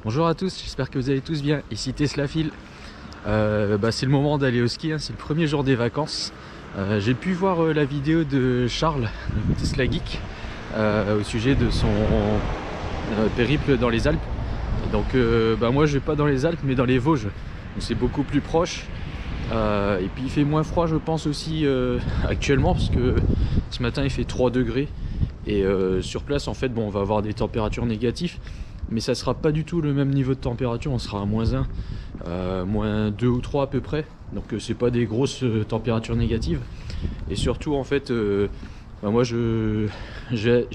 Bonjour à tous, j'espère que vous allez tous bien. Ici Teslafil. C'est le moment d'aller au ski, hein. C'est le premier jour des vacances. J'ai pu voir la vidéo de Charles, de Tesla Geek, au sujet de son périple dans les Alpes. Et donc moi je vais pas dans les Alpes mais dans les Vosges. C'est beaucoup plus proche. Et puis il fait moins froid je pense aussi actuellement, parce que ce matin il fait 3 degrés. Et sur place en fait on va avoir des températures négatives. Mais ça sera pas du tout le même niveau de température, on sera à -1, -2 ou 3 à peu près. Donc c'est pas des grosses températures négatives. Et surtout en fait, moi je vais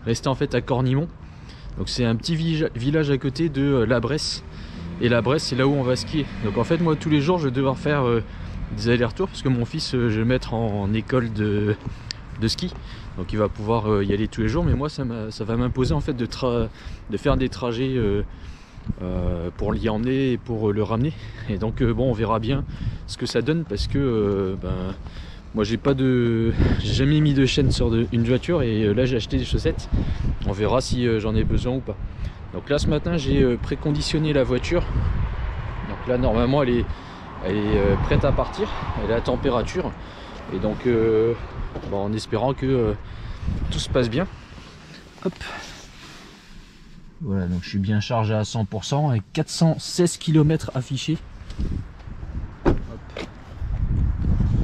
rester en fait à Cornimont. Donc c'est un petit village à côté de La Bresse. Et La Bresse c'est là où on va skier. Donc en fait moi tous les jours je vais devoir faire des allers-retours, parce que mon fils je vais le mettre en école de ski. Donc il va pouvoir y aller tous les jours, mais moi ça va m'imposer en fait de faire des trajets pour l'y emmener et pour le ramener. Et donc on verra bien ce que ça donne, parce que moi j'ai jamais mis de chaîne sur une voiture, et là j'ai acheté des chaussettes. On verra si j'en ai besoin ou pas. Donc là ce matin j'ai préconditionné la voiture. Donc là normalement elle est prête à partir, elle est à température. Et donc en espérant que tout se passe bien. Hop. Voilà, donc je suis bien chargé à 100% avec 416 km affichés. Hop.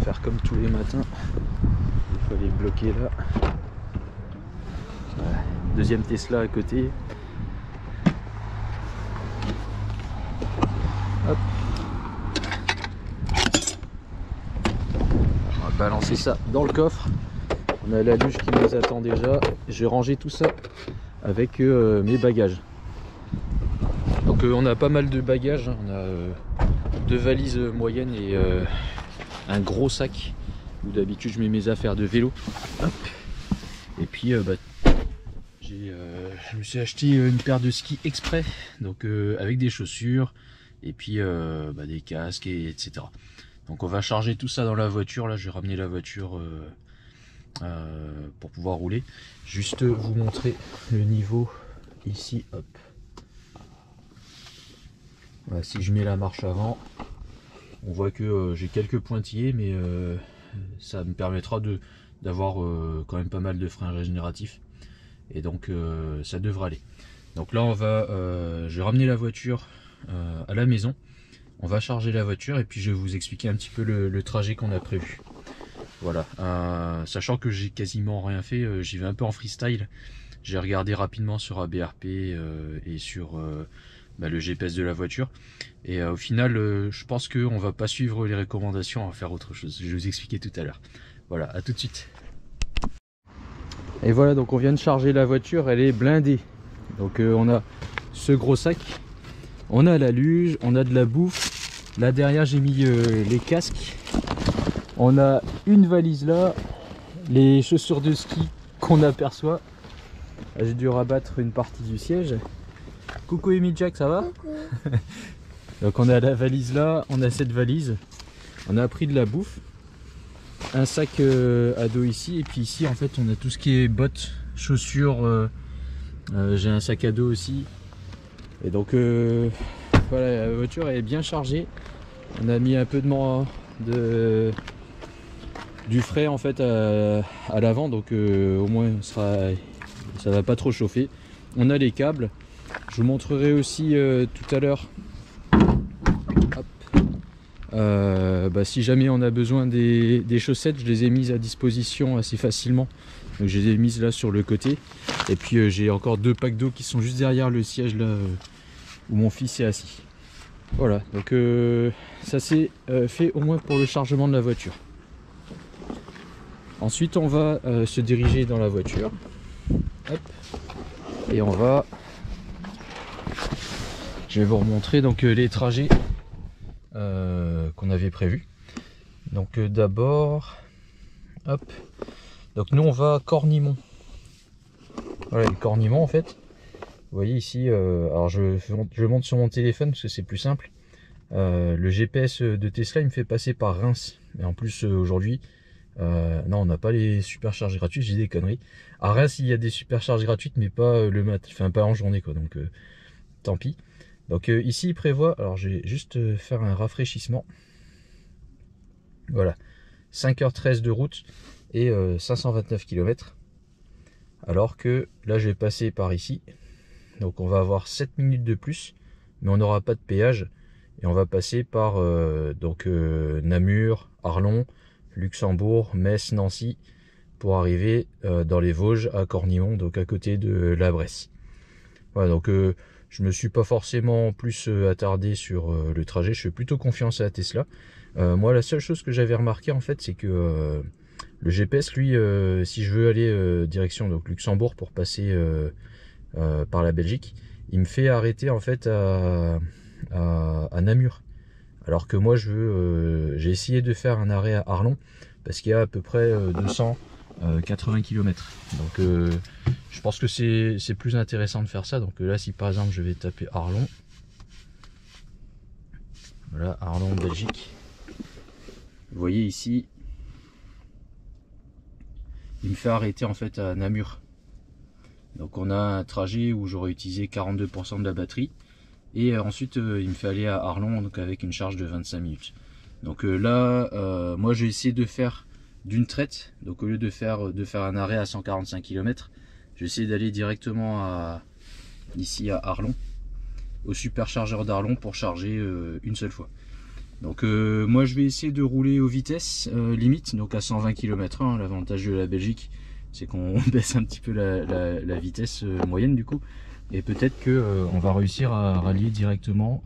Faire comme tous les matins. Il faut les bloquer là. Voilà. Deuxième Tesla à côté. Hop. On va balancer ça dans le coffre. On a la luge qui nous attend déjà. J'ai rangé tout ça avec mes bagages. Donc on a pas mal de bagages, hein. On a 2 valises moyennes et un gros sac où d'habitude je mets mes affaires de vélo. Hop. Et puis je me suis acheté une paire de skis exprès, donc avec des chaussures et puis des casques etc. Donc on va charger tout ça dans la voiture. Là je vais ramener la voiture pour pouvoir rouler. Juste vous montrer le niveau ici. Hop. Voilà, si je mets la marche avant, on voit que j'ai quelques pointillés, mais ça me permettra d'avoir quand même pas mal de freins régénératifs, et donc ça devrait aller. Donc là je vais ramener la voiture à la maison, on va charger la voiture et puis je vais vous expliquer un petit peu le trajet qu'on a prévu. Voilà, sachant que j'ai quasiment rien fait, j'y vais un peu en freestyle. J'ai regardé rapidement sur ABRP et sur le GPS de la voiture. Et au final, je pense qu'on va pas suivre les recommandations, on va faire autre chose. Je vais vous expliquer tout à l'heure. Voilà, à tout de suite. Et voilà, donc on vient de charger la voiture, elle est blindée. Donc on a ce gros sac, on a la luge, on a de la bouffe. Là derrière j'ai mis les casques. On a une valise là, les chaussures de ski qu'on aperçoit. J'ai dû rabattre une partie du siège. Coucou Amy Jack, ça va? Coucou. Donc on a la valise là, on a cette valise. On a pris de la bouffe, un sac à dos ici, et puis ici en fait on a tout ce qui est bottes, chaussures. J'ai un sac à dos aussi. Et donc voilà, la voiture est bien chargée. On a mis un peu du frais en fait à l'avant, donc au moins ça va pas trop chauffer. On a les câbles, je vous montrerai aussi tout à l'heure si jamais on a besoin des chaussettes. Je les ai mises à disposition assez facilement, donc je les ai mises là sur le côté. Et puis j'ai encore 2 packs d'eau qui sont juste derrière le siège là où mon fils est assis. Voilà, donc ça c'est fait au moins pour le chargement de la voiture. Ensuite on va se diriger dans la voiture. Hop. Et je vais vous remontrer donc les trajets qu'on avait prévus. Donc d'abord, hop. Donc nous on va à Cornimont. Voilà, Cornimont en fait. Vous voyez ici, alors je monte sur mon téléphone parce que c'est plus simple. Le GPS de Tesla il me fait passer par Reims. Et en plus aujourd'hui, non on n'a pas les supercharges gratuites, j'ai des conneries. À Reims il y a des supercharges gratuites mais pas le matin, enfin pas en journée quoi. Donc tant pis. Donc ici il prévoit, alors je vais juste faire un rafraîchissement. Voilà, 5h13 de route et 529 km. Alors que là je vais passer par ici. Donc on va avoir 7 minutes de plus, mais on n'aura pas de péage. Et on va passer par Namur, Arlon, Luxembourg, Metz, Nancy, pour arriver dans les Vosges à Cornillon, donc à côté de la Bresse. Voilà, donc je me suis pas forcément plus attardé sur le trajet. Je fais plutôt confiance à la Tesla. Moi, la seule chose que j'avais remarqué en fait, c'est que le GPS, lui, si je veux aller direction donc Luxembourg pour passer par la Belgique, il me fait arrêter en fait à Namur. Alors que moi, j'ai essayé de faire un arrêt à Arlon parce qu'il y a à peu près 280 km. Donc je pense que c'est plus intéressant de faire ça. Donc là, si par exemple je vais taper Arlon, voilà, Arlon, Belgique, vous voyez ici, il me fait arrêter en fait à Namur. Donc on a un trajet où j'aurais utilisé 42% de la batterie. Et ensuite il me fait aller à Arlon, donc avec une charge de 25 minutes. Donc là, moi j'ai essayé de faire d'une traite. Donc au lieu de faire un arrêt à 145 km, j'ai essayé d'aller directement ici à Arlon, au superchargeur d'Arlon, pour charger une seule fois. Donc moi je vais essayer de rouler aux vitesses limite, donc à 120 km/h. L'avantage de la Belgique, c'est qu'on baisse un petit peu la vitesse moyenne du coup. Et peut-être que on va réussir à rallier directement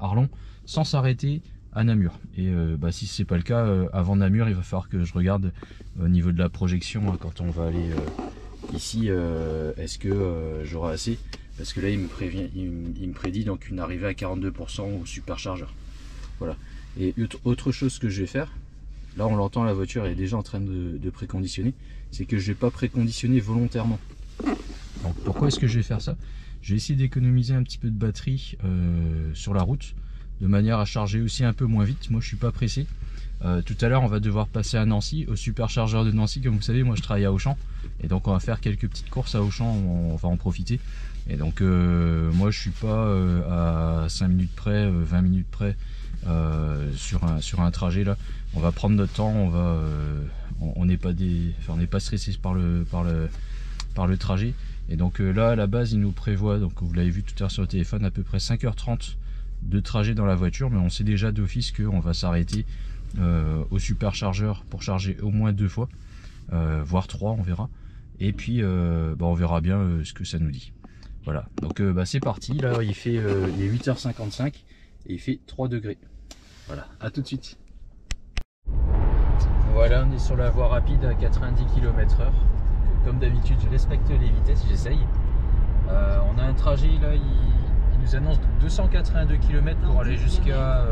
Arlon sans s'arrêter à Namur. Et si c'est pas le cas, avant Namur, il va falloir que je regarde au niveau de la projection quand on va aller ici. Est-ce que j'aurai assez? Parce que là, il me prédit donc une arrivée à 42% au superchargeur. Voilà. Et autre chose que je vais faire, là on l'entend, la voiture est déjà en train de préconditionner, c'est que je vais pas préconditionner volontairement. Donc pourquoi est-ce que je vais faire ça? Je vais essayer d'économiser un petit peu de batterie sur la route, de manière à charger aussi un peu moins vite. Moi je suis pas pressé. Tout à l'heure on va devoir passer à Nancy, au superchargeur de Nancy. Comme vous savez, moi je travaille à Auchan, et donc on va faire quelques petites courses à Auchan, on va en profiter. Et donc moi je suis pas à 5 minutes près, 20 minutes près sur un trajet là. On va prendre notre temps, on n'est pas stressé par le trajet. Et donc là à la base il nous prévoit, donc vous l'avez vu tout à l'heure sur le téléphone, à peu près 5h30 de trajet dans la voiture, mais on sait déjà d'office qu'on va s'arrêter au superchargeur pour charger au moins 2 fois, voire 3, on verra. Et puis on verra bien ce que ça nous dit. Voilà, donc c'est parti. Là il est 8h55 et il fait 3 degrés. Voilà, à tout de suite. Voilà, on est sur la voie rapide à 90 km/h. Comme d'habitude, je respecte les vitesses, j'essaye. On a un trajet là, il nous annonce 282 km pour aller jusqu'à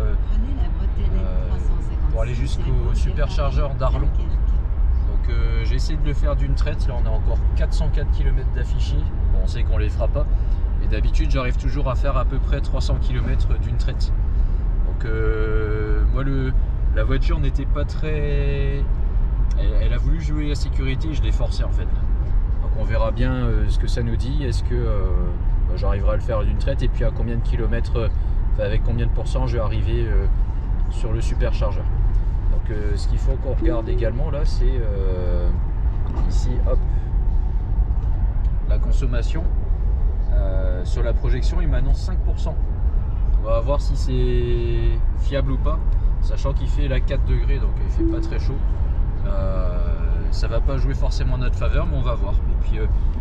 jusqu'au superchargeur d'Arlon. Donc j'ai essayé de le faire d'une traite. Là on a encore 404 km d'affichés. Bon, on sait qu'on les fera pas, mais d'habitude j'arrive toujours à faire à peu près 300 km d'une traite. Donc moi la voiture n'était pas très... Elle a voulu jouer la sécurité et je l'ai forcé en fait. Donc on verra bien ce que ça nous dit. Est-ce que j'arriverai à le faire d'une traite, et puis à combien de kilomètres, avec combien de pourcents je vais arriver sur le superchargeur. Donc ce qu'il faut qu'on regarde également là, c'est ici, hop, la consommation. Sur la projection il m'annonce 5%. On va voir si c'est fiable ou pas, sachant qu'il fait là 4 degrés, donc il fait pas très chaud. Ça va pas jouer forcément en notre faveur, mais on va voir. Et puis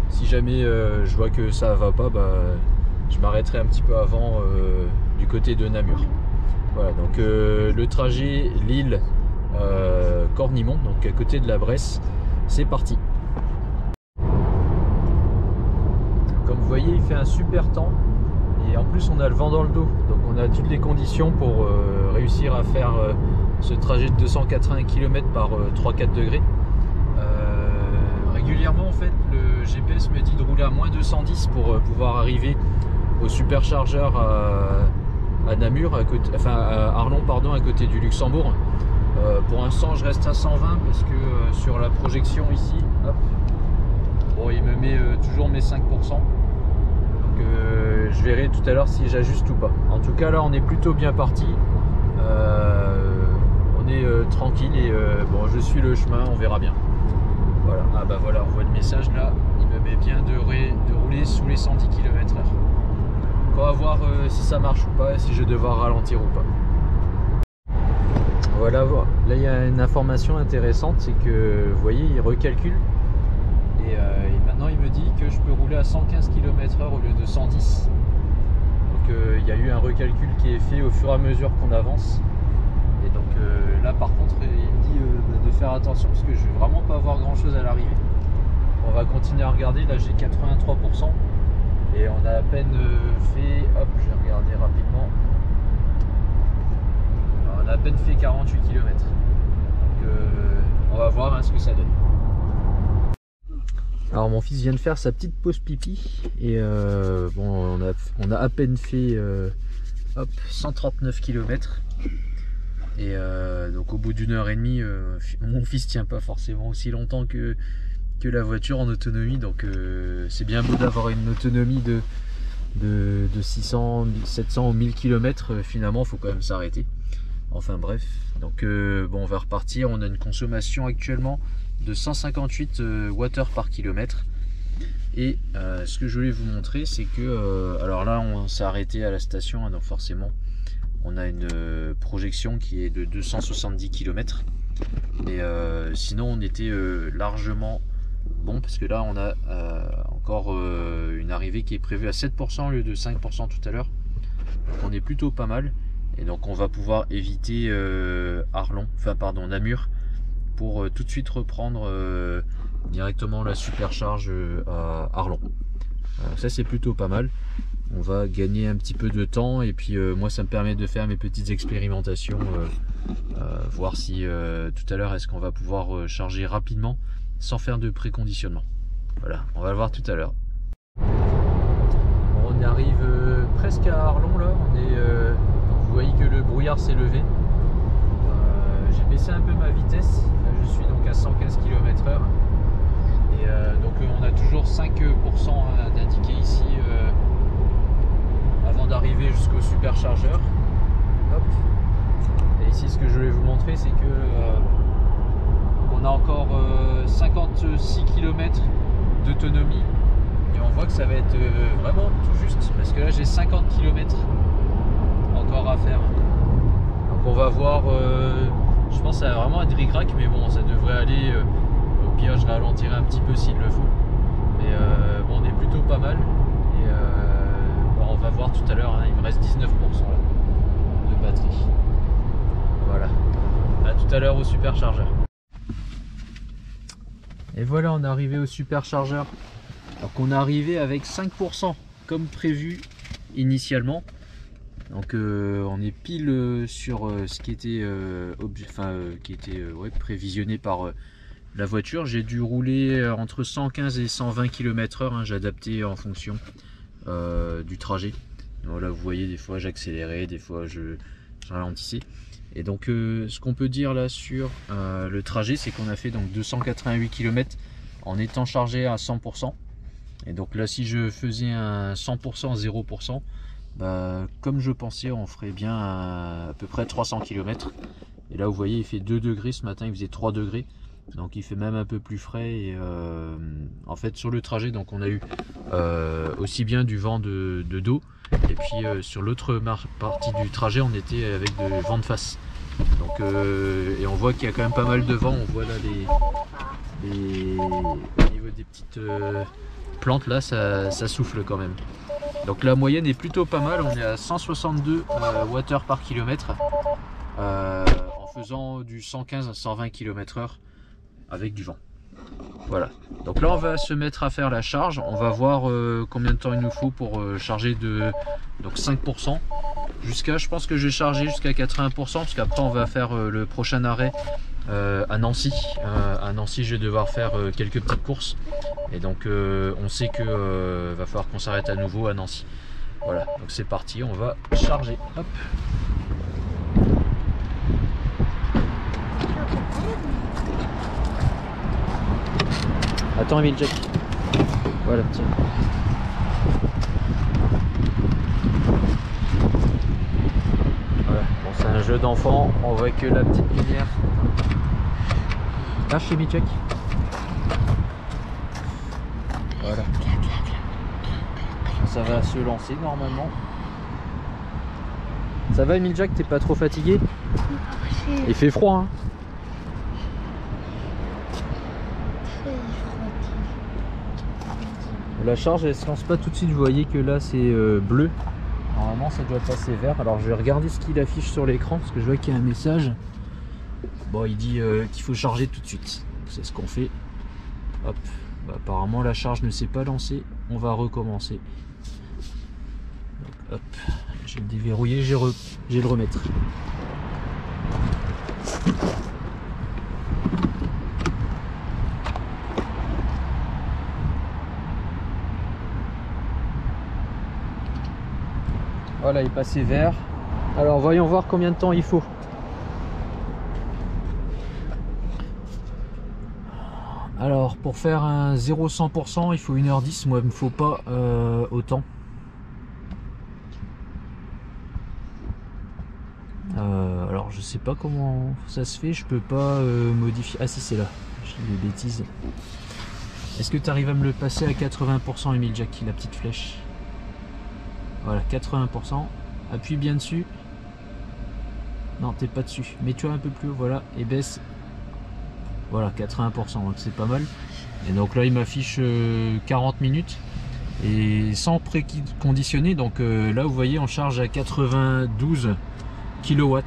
si jamais je vois que ça va pas, je m'arrêterai un petit peu avant du côté de Namur. Voilà, donc le trajet Lille Cornimont, donc à côté de la Bresse, c'est parti. Comme vous voyez, il fait un super temps et en plus on a le vent dans le dos, donc on a toutes les conditions pour réussir à faire ce trajet de 280 km par 3-4 degrés. Régulièrement en fait le GPS me dit de rouler à moins 210 pour pouvoir arriver au superchargeur à Namur, à Arlon pardon, à côté du Luxembourg. Pour l'instant je reste à 120 parce que sur la projection ici, hop, bon, il me met toujours mes 5%. Donc je verrai tout à l'heure si j'ajuste ou pas. En tout cas là on est plutôt bien parti. On est tranquille et bon, je suis le chemin, on verra bien. Voilà, ah bah voilà, on voit le message là, il me met bien de rouler sous les 110 km/h. On va voir si ça marche ou pas, si je vais devoir ralentir ou pas. Voilà, là il y a une information intéressante, c'est que vous voyez, il recalcule et maintenant il me dit que je peux rouler à 115 km/h au lieu de 110. Donc il y a eu un recalcul qui est fait au fur et à mesure qu'on avance. Et donc là par contre il me dit de faire attention parce que je vais vraiment pas voir grand chose à l'arrivée. On va continuer à regarder, là j'ai 83% et on a à peine fait, hop je vais regarder rapidement. Alors, on a à peine fait 48 km. Donc on va voir hein, ce que ça donne. Alors mon fils vient de faire sa petite pause pipi et bon on a à peine fait hop 139 km. Et donc au bout d'une heure et demie, mon fils tient pas forcément aussi longtemps que la voiture en autonomie. Donc c'est bien beau d'avoir une autonomie de 600, 700 ou 1000 km. Finalement, il faut quand même s'arrêter. Enfin bref, donc bon, on va repartir. On a une consommation actuellement de 158 Wh par kilomètre. Et ce que je voulais vous montrer, c'est que alors là, on s'est arrêté à la station, hein, donc forcément. On a une projection qui est de 270 km. Mais sinon on était largement bon parce que là on a encore une arrivée qui est prévue à 7% au lieu de 5% tout à l'heure. On est plutôt pas mal. Et donc on va pouvoir éviter Namur pour tout de suite reprendre directement la supercharge à Arlon. Ça c'est plutôt pas mal. On va gagner un petit peu de temps et puis moi ça me permet de faire mes petites expérimentations, voir si tout à l'heure est-ce qu'on va pouvoir charger rapidement sans faire de préconditionnement. Voilà, on va le voir tout à l'heure. On arrive presque à Arlon là, vous voyez que le brouillard s'est levé. J'ai baissé un peu ma vitesse, là je suis donc à 115 km/h et donc on a toujours 5% d'indiqué ici avant d'arriver jusqu'au superchargeur. Hop. Et ici ce que je voulais vous montrer c'est que on a encore 56 km d'autonomie et on voit que ça va être vraiment tout juste parce que là j'ai 50 km encore à faire. Donc on va voir, je pense que ça va vraiment être ric-rac mais bon ça devrait aller, au pire je ralentirai un petit peu s'il le faut. Mais bon on est plutôt pas mal. On va voir tout à l'heure, hein, il me reste 19% là, de batterie. Voilà, à tout à l'heure au superchargeur. Et voilà, on est arrivé au superchargeur. Donc on est arrivé avec 5% comme prévu initialement. Donc on est pile sur ce qui était, prévisionné par la voiture. J'ai dû rouler entre 115 et 120 km/h, hein, j'ai adapté en fonction du trajet. Voilà, vous voyez, des fois j'accélérais, des fois je ralentissais. Et donc ce qu'on peut dire là sur le trajet, c'est qu'on a fait donc 288 km en étant chargé à 100%. Et donc là si je faisais un 100% 0%, bah, comme je pensais on ferait bien à peu près 300 km. Et là vous voyez il fait 2 degrés, ce matin il faisait 3 degrés. Donc il fait même un peu plus frais et en fait sur le trajet donc on a eu aussi bien du vent de dos et puis sur l'autre partie du trajet on était avec du vent de face. Donc et on voit qu'il y a quand même pas mal de vent, on voit là au niveau des petites plantes là ça souffle quand même. Donc la moyenne est plutôt pas mal, on est à 162 Wh par kilomètre en faisant du 115 à 120 km/h avec du vent. Voilà, donc là on va se mettre à faire la charge, on va voir combien de temps il nous faut pour charger de donc 5% jusqu'à, je pense que je vais charger jusqu'à 80% parce qu'après on va faire le prochain arrêt à Nancy. À Nancy je vais devoir faire quelques petites courses et donc on sait que va falloir qu'on s'arrête à nouveau à Nancy. Voilà, donc c'est parti, on va charger. Hop. Attends Emile, Jack. Voilà, tiens. jeu d'enfant, on voit que la petite lumière. Lâche chez Jack. Voilà. Ça va se lancer normalement. Ça va Emile Jack, t'es pas trop fatigué? Il fait froid hein. La charge elle se lance pas tout de suite, vous voyez que là c'est bleu. Normalement ça doit passer vert. Alors je vais regarder ce qu'il affiche sur l'écran parce que je vois qu'il y a un message. Bon il dit qu'il faut charger tout de suite. C'est ce qu'on fait. Hop. Bah, apparemment la charge ne s'est pas lancée. On va recommencer. Donc, hop. Je vais le déverrouiller, je vais le remettre. Voilà, il est passé vert. Alors voyons voir combien de temps il faut. Alors pour faire un 0-100%, il faut 1h10. Moi il me faut pas autant. Alors je sais pas comment ça se fait, je peux pas modifier. Ah si c'est là, je dis des bêtises. Est-ce que tu arrives à me le passer à 80% Emile Jack, la petite flèche? Voilà, 80%. Appuie bien dessus. Non, t'es pas dessus. Mets-toi un peu plus haut, voilà, et baisse. Voilà, 80%, donc c'est pas mal. Et donc là, il m'affiche 40 minutes. Et sans préconditionner, donc là, vous voyez, on charge à 92 kW.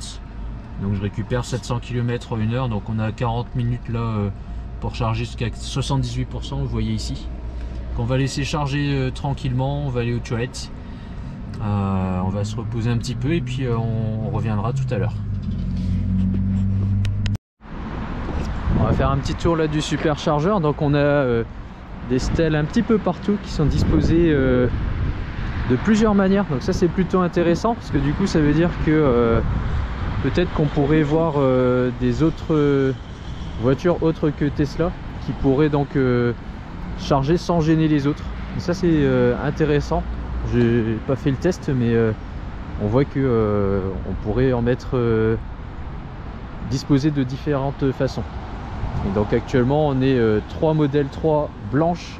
Donc je récupère 700 km en 1 heure. Donc on a 40 minutes là pour charger jusqu'à 78%, vous voyez ici. Donc on va laisser charger tranquillement, on va aller aux toilettes. On va se reposer un petit peu et puis on reviendra tout à l'heure. On va faire un petit tour là du superchargeur. Donc on a des stèles un petit peu partout qui sont disposées de plusieurs manières. Donc ça c'est plutôt intéressant parce que du coup ça veut dire que peut-être qu'on pourrait voir des autres voitures autres que Tesla qui pourraient donc charger sans gêner les autres. Et ça c'est intéressant. J'ai pas fait le test mais on voit que on pourrait en mettre disposé de différentes façons. Et donc actuellement on est 3 modèles 3 blanches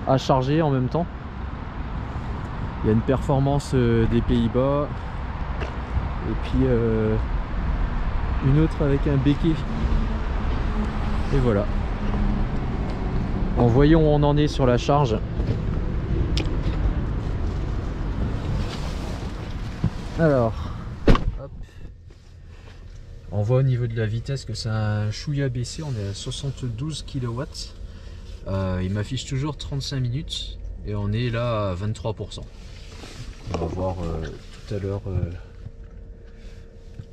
à charger en même temps. Il y a une performance des Pays-Bas et puis une autre avec un béquet. Et voilà. En voyant où on en est sur la charge. Alors, hop. On voit au niveau de la vitesse que c'est un chouïa baissé, on est à 72 kW. Il m'affiche toujours 35 minutes et on est là à 23%. On va voir tout à l'heure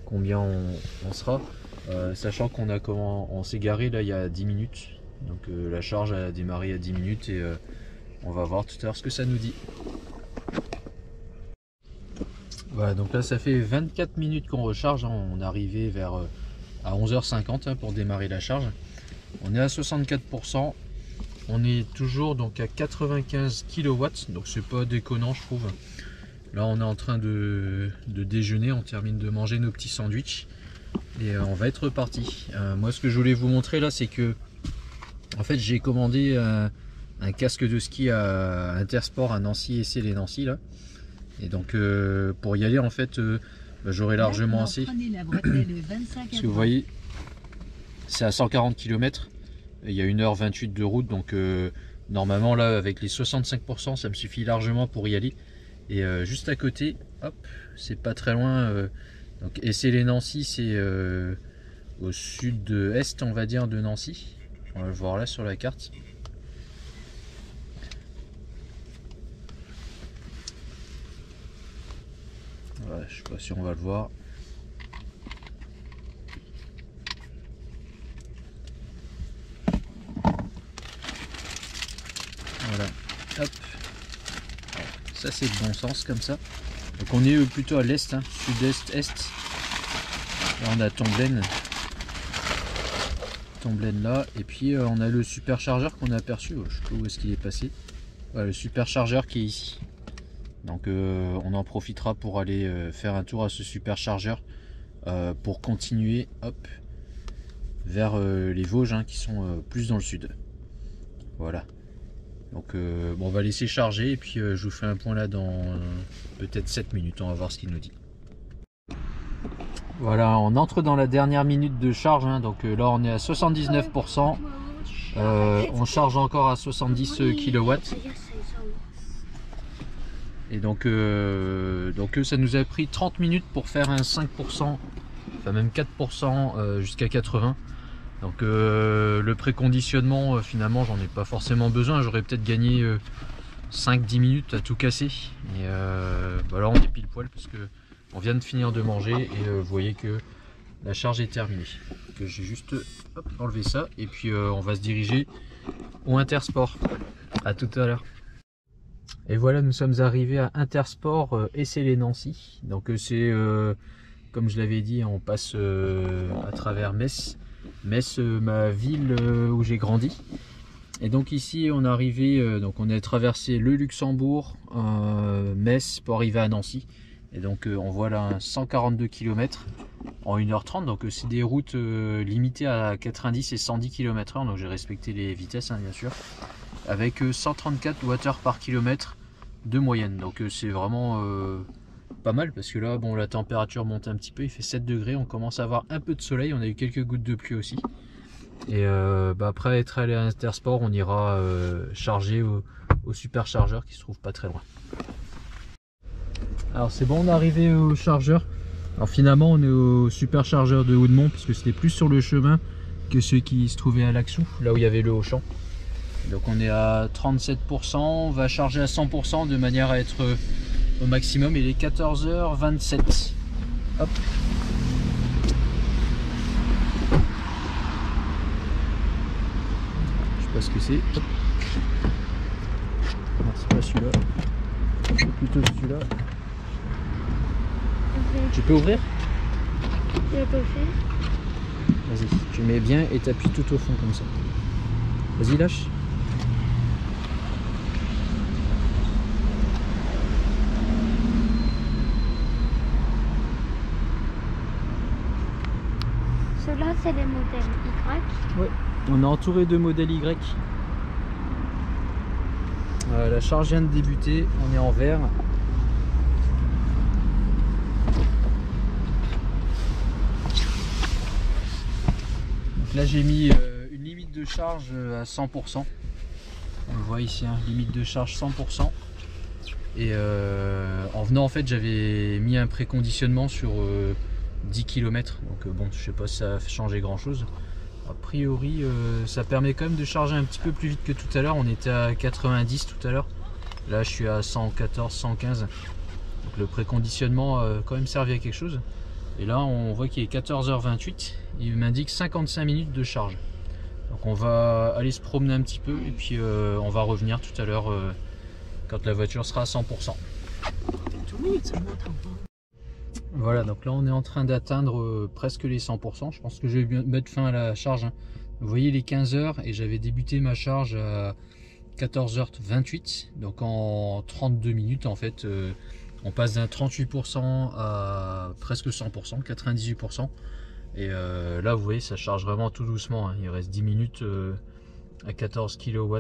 combien on sera. Sachant on s'est garé là il y a 10 minutes. Donc la charge a démarré à 10 minutes et on va voir tout à l'heure ce que ça nous dit. Voilà, donc là ça fait 24 minutes qu'on recharge, hein. On est arrivé vers à 11h50 hein, pour démarrer la charge. On est à 64%, on est toujours donc à 95 kW, donc c'est pas déconnant je trouve. Là on est en train de déjeuner, on termine de manger nos petits sandwichs et on va être reparti. Moi ce que je voulais vous montrer là c'est que en fait j'ai commandé un casque de ski à Intersport à Nancy, SL et Nancy là. Et donc pour y aller en fait j'aurai largement assez. Parce que vous voyez c'est à 140 km et il y a 1h28 de route, donc normalement là avec les 65% ça me suffit largement pour y aller. Et juste à côté, hop, c'est pas très loin, donc SL et Nancy c'est au sud-est on va dire de Nancy. On va le voir là sur la carte. Voilà, je sais pas si on va le voir. Voilà, hop. Ça c'est le bon sens comme ça. Donc on est plutôt à l'est, hein, sud-est, est. Là on a Tomblaine là, et puis on a le superchargeur qu'on a aperçu. Je sais pas où est-ce qu'il est passé. Voilà, le superchargeur qui est ici. Donc on en profitera pour aller faire un tour à ce superchargeur pour continuer hop, vers les Vosges hein, qui sont plus dans le sud. Voilà. Donc bon, on va laisser charger et puis je vous fais un point là dans peut-être 7 minutes, on va voir ce qu'il nous dit. Voilà, on entre dans la dernière minute de charge, hein, donc là on est à 79%, on charge encore à 70 kW. Et donc ça nous a pris 30 minutes pour faire un 5%, enfin même 4% jusqu'à 80. Donc le préconditionnement, finalement j'en ai pas forcément besoin, j'aurais peut-être gagné 5-10 minutes à tout casser. Et voilà, on est pile poil parce que on vient de finir de manger et vous voyez que la charge est terminée. Donc j'ai juste enlevé ça et puis on va se diriger au Intersport. À tout à l'heure. Et voilà, nous sommes arrivés à Intersport Essey-les-Nancy. Donc c'est comme je l'avais dit, on passe à travers Metz. Metz, ma ville où j'ai grandi. Et donc ici on est arrivé, donc on a traversé le Luxembourg, Metz pour arriver à Nancy. Et donc on voit là 142 km en 1h30. Donc c'est des routes limitées à 90 et 110 km/h. Donc j'ai respecté les vitesses hein, bien sûr. Avec 134 Wh par kilomètre de moyenne. Donc c'est vraiment pas mal parce que là bon, la température monte un petit peu, il fait 7 degrés, on commence à avoir un peu de soleil, on a eu quelques gouttes de pluie aussi. Et après être allé à Intersport, on ira charger au superchargeur qui se trouve pas très loin. Alors c'est bon, on est arrivé au chargeur. Alors finalement on est au superchargeur de Houdemont parce que c'était plus sur le chemin que celui qui se trouvait à Laxou, là où il y avait le Auchan. Donc on est à 37%, on va charger à 100% de manière à être au maximum. Il est 14h27. Hop. Je sais pas ce que c'est. Non, c'est pas celui-là. C'est plutôt celui-là. Okay. Tu peux ouvrir? Je peux faire. Vas-y, tu mets bien et t'appuies tout au fond comme ça. Vas-y, lâche. Ceux-là, c'est les modèles Y. Ouais, on est entouré de modèles Y. La charge vient de débuter, on est en vert. Donc là j'ai mis une limite de charge à 100%. On le voit ici, hein, limite de charge 100%. Et en venant en fait j'avais mis un préconditionnement sur 10 km. Donc bon, je sais pas si ça a changé grand chose. A priori ça permet quand même de charger un petit peu plus vite que tout à l'heure. On était à 90 tout à l'heure. Là je suis à 114, 115. Donc le préconditionnement a quand même servi à quelque chose. Et là on voit qu'il est 14h28. Il m'indique 55 minutes de charge. Donc on va aller se promener un petit peu et puis on va revenir tout à l'heure quand la voiture sera à 100%. Voilà, donc là on est en train d'atteindre presque les 100%. Je pense que je vais mettre fin à la charge. Hein. Vous voyez les 15h et j'avais débuté ma charge à 14h28. Donc en 32 minutes en fait, on passe d'un 38% à presque 100%, 98%. Et là vous voyez ça charge vraiment tout doucement. Hein. Il reste 10 minutes à 14 kW.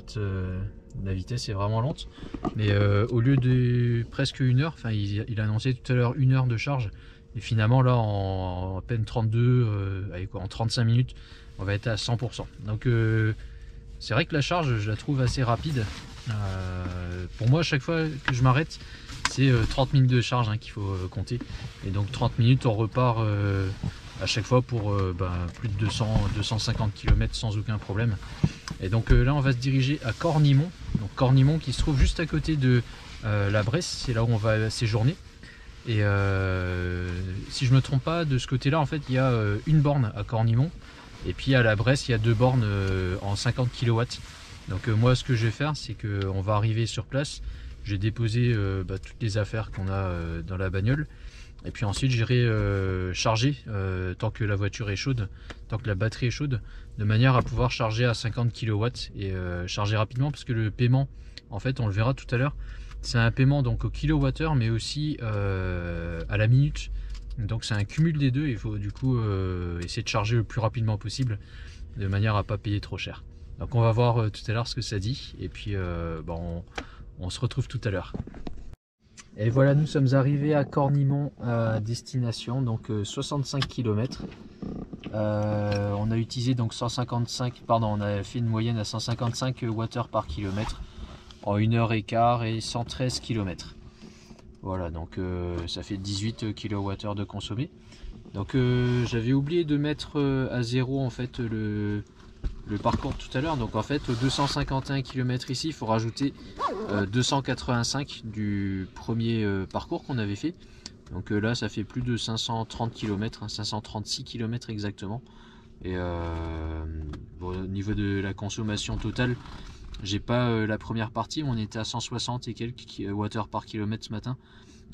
La vitesse est vraiment lente, mais au lieu de presque 1 heure, enfin il a annoncé tout à l'heure 1 heure de charge, et finalement là en à peine 32, avec quoi, en 35 minutes, on va être à 100%. Donc c'est vrai que la charge, je la trouve assez rapide. Pour moi, à chaque fois que je m'arrête, c'est 30 minutes de charge hein, qu'il faut compter, et donc 30 minutes on repart à chaque fois pour plus de 250 km sans aucun problème. Et donc là on va se diriger à Cornimont. Donc Cornimont qui se trouve juste à côté de la Bresse, c'est là où on va séjourner. Et si je me trompe pas, de ce côté là en fait il y a une borne à Cornimont. Et puis à la Bresse il y a 2 bornes en 50 kW. Donc moi ce que je vais faire c'est qu'on va arriver sur place. Je vais déposer toutes les affaires qu'on a dans la bagnole. Et puis ensuite j'irai charger tant que la voiture est chaude, tant que la batterie est chaude, de manière à pouvoir charger à 50 kW et charger rapidement, parce que le paiement, en fait on le verra tout à l'heure, c'est un paiement donc au kilowattheure mais aussi à la minute. Donc c'est un cumul des deux, il faut du coup essayer de charger le plus rapidement possible de manière à pas payer trop cher. Donc on va voir tout à l'heure ce que ça dit et puis on se retrouve tout à l'heure. Et voilà, nous sommes arrivés à Cornimont à destination, donc 65 km. On a utilisé donc 155, pardon, on a fait une moyenne à 155 Wh par kilomètre en 1h15 et 113 km. Voilà, donc ça fait 18 kWh de consommé. Donc j'avais oublié de mettre à zéro en fait le parcours tout à l'heure. Donc en fait aux 251 km ici, il faut rajouter 285 du premier parcours qu'on avait fait. Donc là ça fait plus de 530 km, hein, 536 km exactement. Et bon, au niveau de la consommation totale, j'ai pas la première partie, on était à 160 et quelques watts par kilomètre ce matin.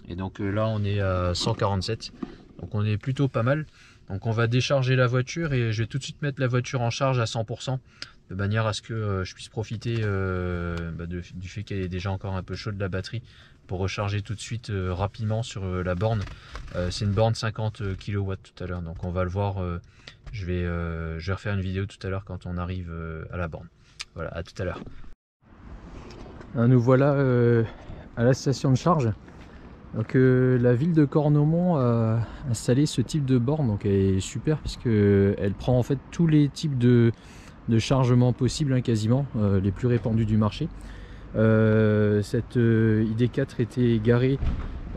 Et donc là on est à 147. Donc on est plutôt pas mal. Donc on va décharger la voiture et je vais tout de suite mettre la voiture en charge à 100%. De manière à ce que je puisse profiter du fait qu'elle est déjà encore un peu chaude la batterie pour recharger tout de suite rapidement sur la borne. C'est une borne 50 kW tout à l'heure. Donc on va le voir. Je vais refaire une vidéo tout à l'heure quand on arrive à la borne. Voilà, à tout à l'heure. Nous voilà à la station de charge. Donc la ville de Cornimont a installé ce type de borne, donc elle est super parce que elle prend en fait tous les types de chargement possibles, hein, quasiment les plus répandus du marché. Cette ID4 était garée,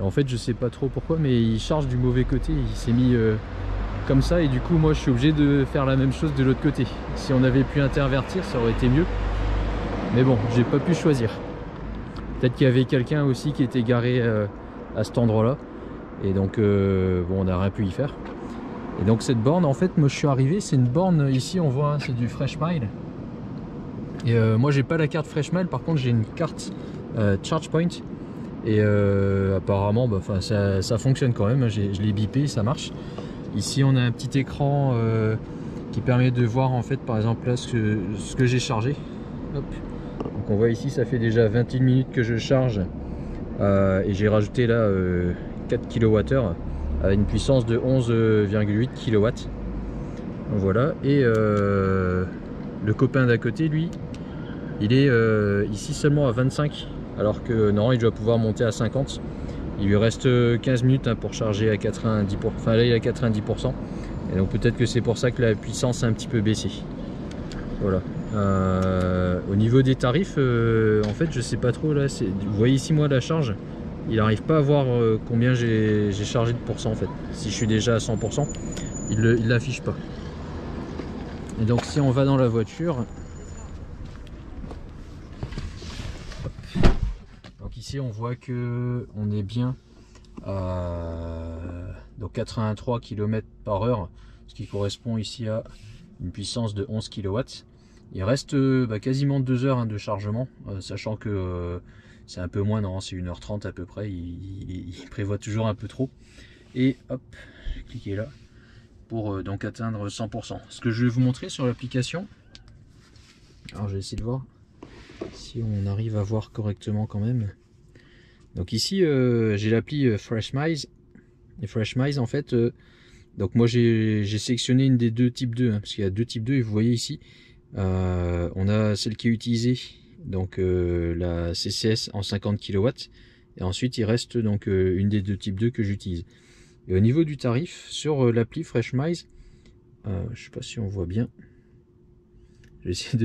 en fait je sais pas trop pourquoi, mais il charge du mauvais côté, il s'est mis comme ça et du coup moi je suis obligé de faire la même chose de l'autre côté. Si on avait pu intervertir ça aurait été mieux, mais bon j'ai pas pu choisir. Peut-être qu'il y avait quelqu'un aussi qui était garé à cet endroit là et donc bon on n'a rien pu y faire. Et donc cette borne en fait moi je suis arrivé, c'est une borne ici on voit, hein, c'est du FreshMile et moi j'ai pas la carte FreshMile, par contre j'ai une carte ChargePoint et apparemment bah, ça fonctionne quand même, je l'ai bipé, ça marche. Ici on a un petit écran qui permet de voir en fait par exemple là ce que j'ai chargé. Hop. Donc on voit ici ça fait déjà 21 minutes que je charge et j'ai rajouté là 4 kWh à une puissance de 11,8 kW. Voilà, et le copain d'à côté lui il est ici seulement à 25 alors que normalement il doit pouvoir monter à 50. Il lui reste 15 minutes hein, pour charger à 90%, enfin là il est à 90% et donc peut-être que c'est pour ça que la puissance a un petit peu baissé. Voilà. Au niveau des tarifs, en fait je sais pas trop là, vous voyez ici moi la charge, il n'arrive pas à voir combien j'ai chargé de pourcent en fait. Si je suis déjà à 100%, il l'affiche pas. Et donc si on va dans la voiture, donc ici on voit que on est bien à donc 83 km/h, ce qui correspond ici à une puissance de 11 kW. Il reste quasiment 2 heures hein, de chargement, sachant que c'est un peu moins, non, c'est 1h30 à peu près, il prévoit toujours un peu trop. Et hop, cliquez là pour donc atteindre 100%. Ce que je vais vous montrer sur l'application, alors je vais essayer de voir si on arrive à voir correctement quand même. Donc ici j'ai l'appli FreshMiles, et FreshMiles en fait, donc moi j'ai sélectionné une des deux types 2, hein, parce qu'il y a deux types 2 et vous voyez ici, on a celle qui est utilisée, donc la CCS en 50 kW, et ensuite il reste donc une des deux types 2 que j'utilise. Et au niveau du tarif, sur l'appli FreshMiles, je sais pas si on voit bien, je vais essayer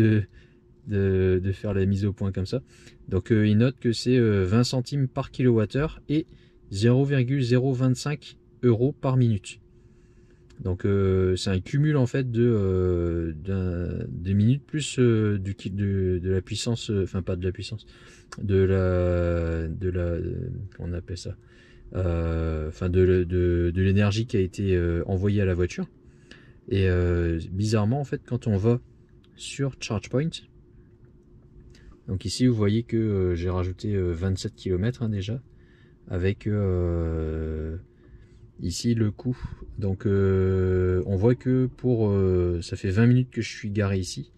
de faire la mise au point comme ça. Donc il note que c'est 20 centimes par kilowattheure et 0,025 € par minute. Donc c'est un cumul en fait des minutes plus de la puissance, enfin pas de la puissance, de la on appelle ça, enfin de l'énergie qui a été envoyée à la voiture. Et bizarrement en fait quand on va sur ChargePoint, donc ici vous voyez que j'ai rajouté 27 km hein, déjà avec ici le coût. Donc on voit que pour ça fait 20 minutes que je suis garé ici,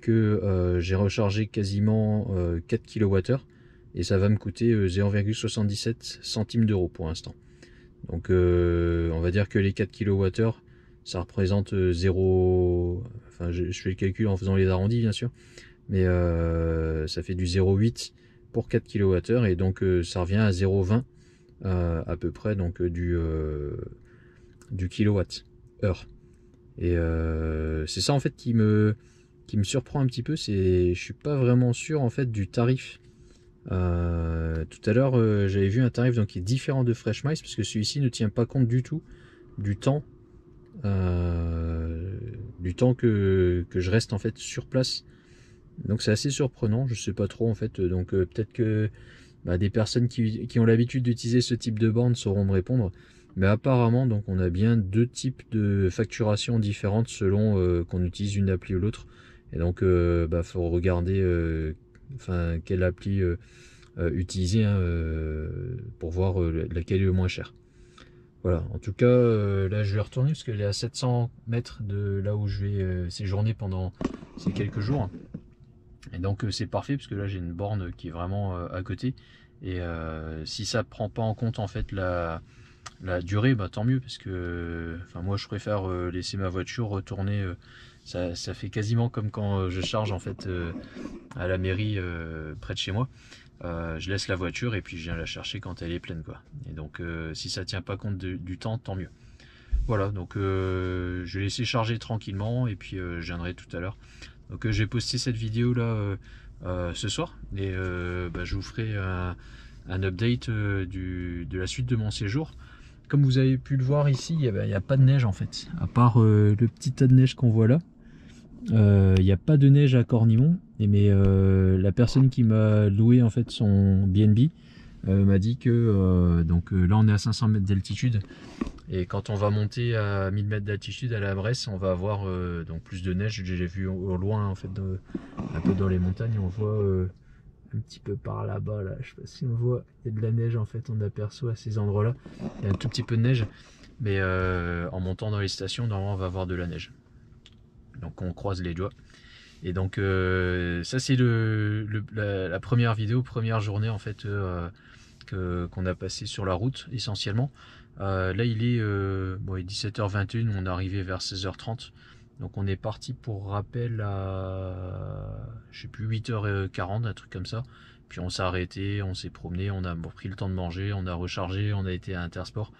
que j'ai rechargé quasiment 4 kWh et ça va me coûter 0,77 centimes d'euros pour l'instant. Donc on va dire que les 4 kWh, ça représente 0, enfin je fais le calcul en faisant les arrondis bien sûr, mais ça fait du 0,8 pour 4 kWh, et donc ça revient à 0,20 à peu près, donc du kilowatt heure. Et c'est ça en fait qui me surprend un petit peu, c'est je suis pas vraiment sûr en fait du tarif. Tout à l'heure j'avais vu un tarif donc qui est différent de Fresh Mice, parce que celui-ci ne tient pas compte du tout du temps que je reste en fait sur place. Donc c'est assez surprenant, je sais pas trop en fait. Donc peut-être que des personnes qui ont l'habitude d'utiliser ce type de borne sauront me répondre. Mais apparemment, donc on a bien deux types de facturation différentes selon qu'on utilise une appli ou l'autre. Et donc, faut regarder quelle appli utiliser, hein, pour voir laquelle est le moins cher. Voilà, en tout cas, là je vais retourner parce qu'elle est à 700 mètres de là où je vais séjourner pendant ces quelques jours. Et donc c'est parfait parce que là j'ai une borne qui est vraiment à côté. Et si ça prend pas en compte en fait la durée, tant mieux, parce que moi je préfère laisser ma voiture retourner. Ça fait quasiment comme quand je charge en fait à la mairie près de chez moi. Je laisse la voiture et puis je viens la chercher quand elle est pleine, quoi. Et donc si ça tient pas compte du temps, tant mieux. Voilà, donc je vais laisser charger tranquillement et puis je viendrai tout à l'heure. Donc j'ai posté cette vidéo là ce soir, et je vous ferai un update de la suite de mon séjour. Comme vous avez pu le voir ici, il n'y a pas de neige en fait, à part le petit tas de neige qu'on voit là. Il n'y a pas de neige à Cornimont, mais la personne qui m'a loué en fait son BNB m'a dit que là on est à 500 mètres d'altitude, et quand on va monter à 1000 mètres d'altitude à la Bresse, on va avoir donc plus de neige. J'ai vu au loin en fait, un peu dans les montagnes, on voit un petit peu par là-bas, là, je sais pas si on voit, il y a de la neige en fait, on aperçoit à ces endroits là, il y a un tout petit peu de neige, mais en montant dans les stations, normalement on va avoir de la neige. Donc on croise les doigts. Et donc ça c'est la première vidéo, première journée en fait qu'on a passé sur la route essentiellement. Là il est 17h21, on est arrivé vers 16h30. Donc on est parti, pour rappel, à je sais plus 8h40, un truc comme ça. Puis on s'est arrêté, on s'est promené, on a pris le temps de manger, on a rechargé, on a été à Intersport.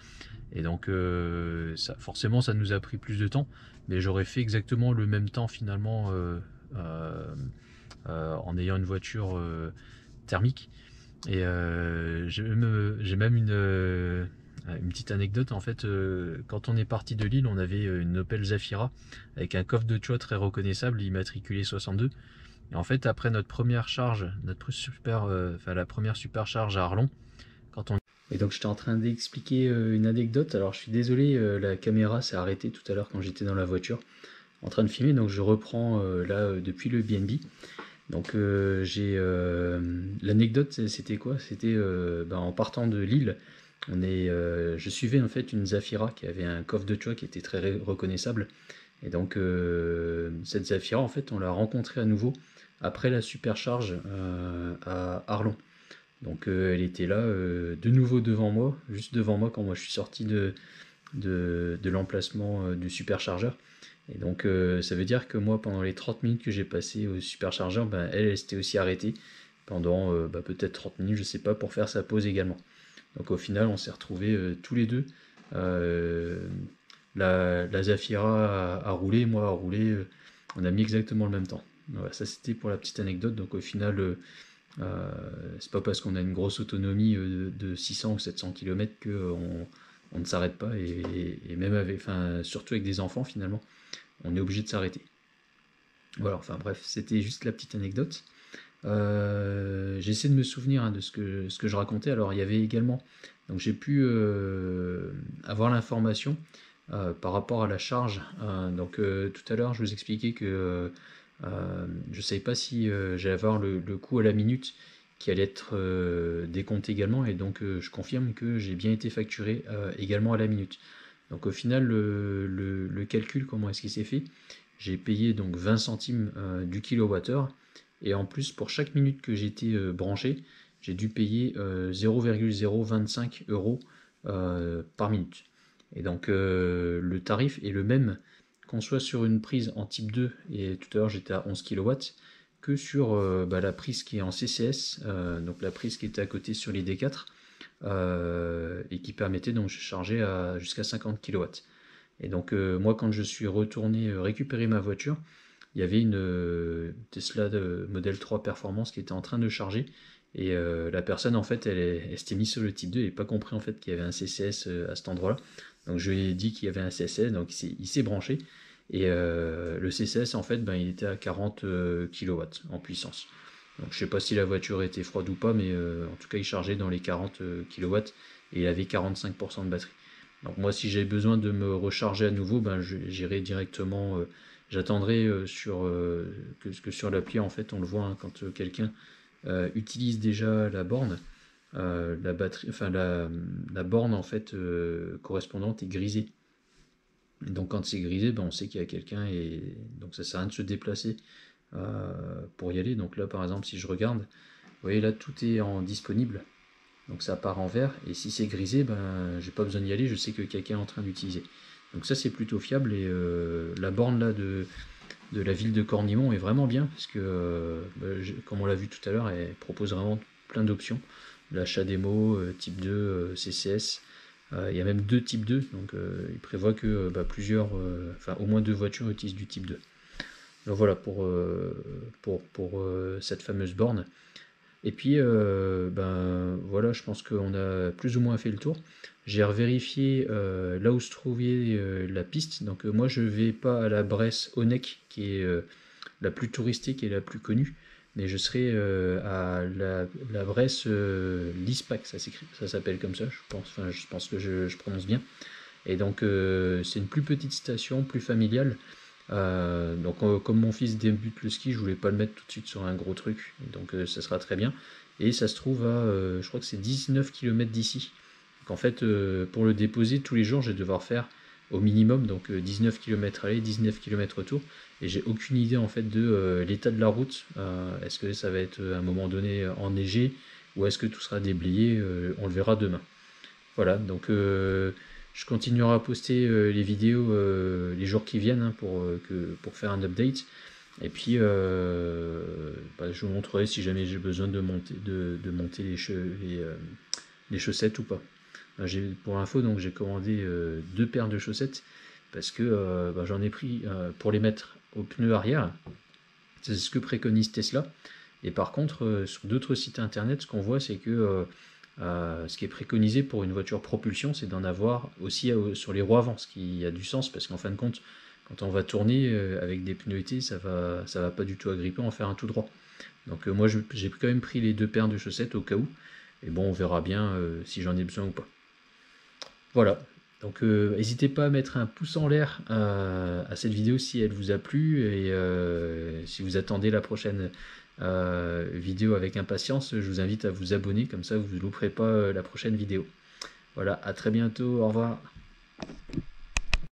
Et donc forcément ça nous a pris plus de temps, mais j'aurais fait exactement le même temps finalement en ayant une voiture thermique. Et j'ai même une petite anecdote en fait. Quand on est parti de Lille, on avait une Opel Zafira avec un coffre de toit très reconnaissable, immatriculé 62. Et en fait, après notre première charge, la première supercharge à Arlon, et donc j'étais en train d'expliquer une anecdote. Alors je suis désolé, la caméra s'est arrêtée tout à l'heure quand j'étais dans la voiture en train de filmer, donc je reprends depuis le BNB. Donc l'anecdote, c'était quoi? C'était en partant de Lille, je suivais en fait une Zafira qui avait un coffre de toit qui était très reconnaissable. Et donc cette Zafira, en fait, on l'a rencontrée à nouveau après la supercharge à Arlon. Donc elle était là de nouveau devant moi, juste devant moi quand moi je suis sorti de l'emplacement du superchargeur. Et donc ça veut dire que moi, pendant les 30 minutes que j'ai passé au superchargeur, elle s'était aussi arrêtée pendant peut-être 30 minutes, je sais pas, pour faire sa pause également. Donc au final on s'est retrouvés tous les deux, la Zafira a roulé, moi à rouler, on a mis exactement le même temps. Voilà, ça c'était pour la petite anecdote. Donc au final c'est pas parce qu'on a une grosse autonomie de 600 ou 700 km qu'on on ne s'arrête pas, et même surtout avec des enfants, finalement on est obligé de s'arrêter. Voilà, enfin bref, c'était juste la petite anecdote. J'essaie de me souvenir de ce que je racontais. Alors il y avait également, donc j'ai pu avoir l'information par rapport à la charge. Tout à l'heure je vous expliquais que je ne savais pas si j'allais avoir le coût à la minute qui allait être décompté également, et donc je confirme que j'ai bien été facturé également à la minute. Donc au final le calcul, comment est-ce qu'il s'est fait? J'ai payé donc 20 centimes du kilowattheure, et en plus pour chaque minute que j'étais branché, j'ai dû payer 0,025 € par minute. Et donc le tarif est le même qu'on soit sur une prise en type 2, et tout à l'heure j'étais à 11 kW, que sur la prise qui est en CCS, donc la prise qui était à côté sur les D4, et qui permettait donc de charger jusqu'à 50 kW. Et donc moi quand je suis retourné récupérer ma voiture, il y avait une Tesla de Model 3 Performance qui était en train de charger, et la personne en fait elle s'était mise sur le type 2 et n'a pas compris en fait qu'il y avait un CCS à cet endroit là. Donc je lui ai dit qu'il y avait un CCS, donc il s'est branché, et le CCS en fait il était à 40 kW en puissance. Donc je sais pas si la voiture était froide ou pas, mais en tout cas il chargeait dans les 40 kW et il avait 45% de batterie. Donc moi si j'ai besoin de me recharger à nouveau, j'irai directement, j'attendrai que sur l'appli en fait on le voit hein, quand quelqu'un utilise déjà la borne, la batterie, enfin la borne en fait correspondante est grisée. Donc quand c'est grisé, on sait qu'il y a quelqu'un, et donc ça sert à rien de se déplacer pour y aller. Donc là par exemple si je regarde, vous voyez là tout est en disponible, donc ça part en vert, et si c'est grisé, j'ai pas besoin d'y aller, je sais que quelqu'un est en train d'utiliser. Donc ça c'est plutôt fiable, et la borne là de la ville de Cornimont est vraiment bien, parce que comme on l'a vu tout à l'heure, elle propose vraiment plein d'options, l'achat démo, type 2, CCS, il y a même deux types 2, donc il prévoit que au moins deux voitures utilisent du type 2. Donc voilà pour cette fameuse borne. Et puis voilà, je pense qu'on a plus ou moins fait le tour. J'ai revérifié là où se trouvait la piste. Donc moi je vais pas à la Bresse Honeck qui est la plus touristique et la plus connue, mais je serai à la Bresse Lispac, ça s'appelle comme ça, je pense que je prononce bien. Et donc c'est une plus petite station, plus familiale. Donc comme mon fils débute le ski, je voulais pas le mettre tout de suite sur un gros truc, donc ça sera très bien. Et ça se trouve à, je crois que c'est 19 km d'ici. Donc en fait, pour le déposer tous les jours, je vais devoir faire au minimum, donc 19 km aller, 19 km retour, et j'ai aucune idée en fait de l'état de la route. Est-ce que ça va être à un moment donné enneigé, ou est-ce que tout sera déblayé, on le verra demain. Voilà, donc je continuerai à poster les vidéos les jours qui viennent hein, pour faire un update. Et puis je vous montrerai si jamais j'ai besoin de monter les chaussettes ou pas. Pour l'info, donc j'ai commandé 2 paires de chaussettes, parce que j'en ai pris pour les mettre au pneu arrière. C'est ce que préconise Tesla. Et par contre, sur d'autres sites internet, ce qu'on voit, c'est que ce qui est préconisé pour une voiture propulsion, c'est d'en avoir aussi sur les roues avant, ce qui a du sens, parce qu'en fin de compte, quand on va tourner avec des pneus été, ça va pas du tout agripper, en faire un tout droit. Donc moi j'ai quand même pris les 2 paires de chaussettes au cas où, et bon on verra bien si j'en ai besoin ou pas. Voilà, donc n'hésitez pas à mettre un pouce en l'air à cette vidéo si elle vous a plu, et si vous attendez la prochaine vidéo avec impatience, je vous invite à vous abonner, comme ça vous ne louperez pas la prochaine vidéo. Voilà, à très bientôt, au revoir.